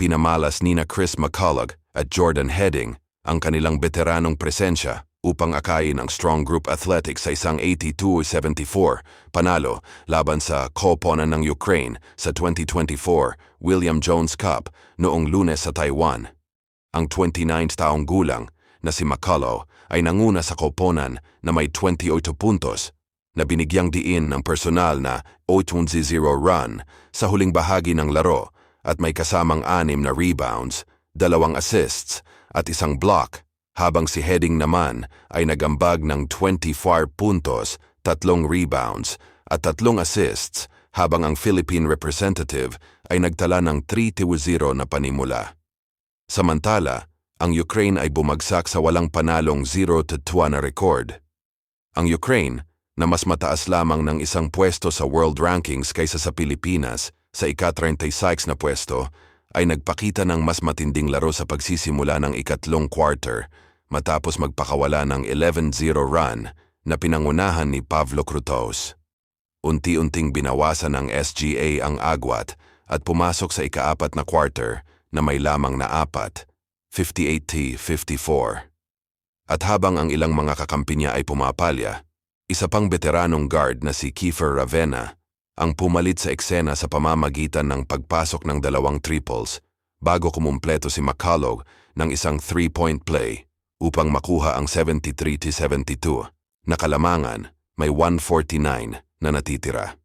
pinamalas nina Chris McCulloch at Jordan Heading ang kanilang veteranong presensya upang akayin ang Strong Group Athletics sa isang 82-74 panalo laban sa koponan ng Ukraine sa 2024 William Jones Cup noong Lunes sa Taiwan. Ang 29 taong gulang na si McCulloch ay nanguna sa koponan na may 28 puntos na binigyang diin ng personal na 8-0 run sa huling bahagi ng laro at may kasamang 6 na rebounds, 2 assists at 1 block, habang si Heading naman ay nagambag ng 24 puntos, 3 rebounds at 3 assists habang ang Philippine representative ay nagtala ng 3-0 na panimula. Samantala, ang Ukraine ay bumagsak sa walang panalong 0-2 na record. Ang Ukraine, na mas mataas lamang ng isang pwesto sa world rankings kaysa sa Pilipinas sa ika-36 na pwesto, ay nagpakita ng mas matinding laro sa pagsisimula ng ikatlong quarter matapos magpakawala ng 11-0 run na pinangunahan ni Pavlo Krutos. Unti-unting binawasan ng SGA ang agwat at pumasok sa ika-4 na quarter na may lamang na 4, 58-54. At habang ang ilang mga kakampi niya ay pumapalya, isa pang veteranong guard na si Kiefer Ravena ang pumalit sa eksena sa pamamagitan ng pagpasok ng 2 triples bago kumumpleto si McCulloch ng isang 3-point play upang makuha ang 73-72 na kalamangan, may 149 na natitira.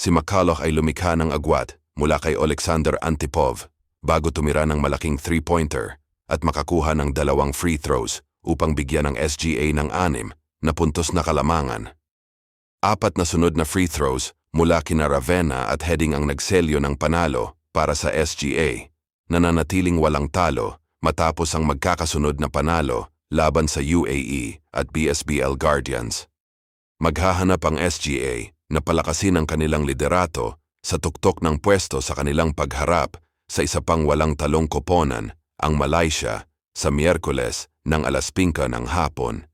Si McCulloch ay lumikha ng agwat mula kay Alexander Antipov bago tumira ng malaking 3-pointer at makakuha ng 2 free throws upang bigyan ng SGA ng 6 na puntos na kalamangan. 4 na sunod na free throws mula kina Ravena at Heading ang nagselyo ng panalo para sa SGA, na nanatiling walang talo matapos ang magkakasunod na panalo laban sa UAE at BSBL Guardians. Maghahanap ang SGA na palakasin ang kanilang liderato sa tuktok ng pwesto sa kanilang pagharap sa isa pang walang talong koponan, ang Malaysia, sa Miyerkules ng 5:00 ng hapon.